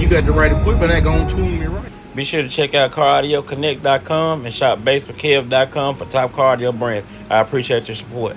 you got the right equipment, that gonna tune me right. Be sure to check out CarAudioConnect.com and shop BASSWITHKEV.com for top car audio brands. I appreciate your support.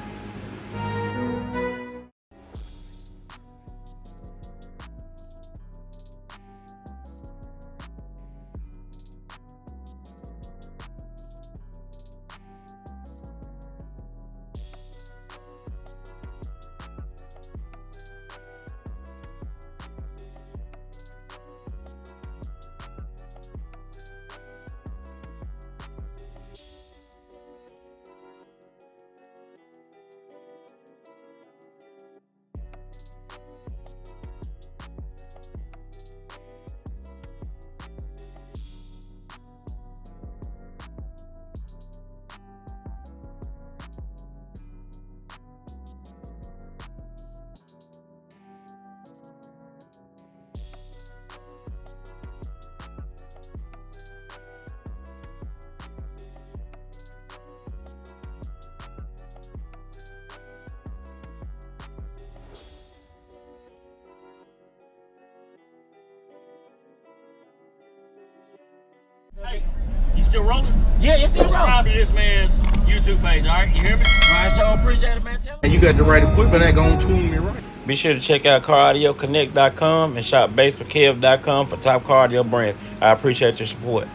Hey, you still rolling? Yeah, you still rolling. Subscribe to this man's YouTube page, all right? You hear me? I sure appreciate it, man. And you got the right equipment, that gonna tune me right. Be sure to check out CarAudioConnect.com and shop BASSWITHKEV.com for top car audio brands. I appreciate your support.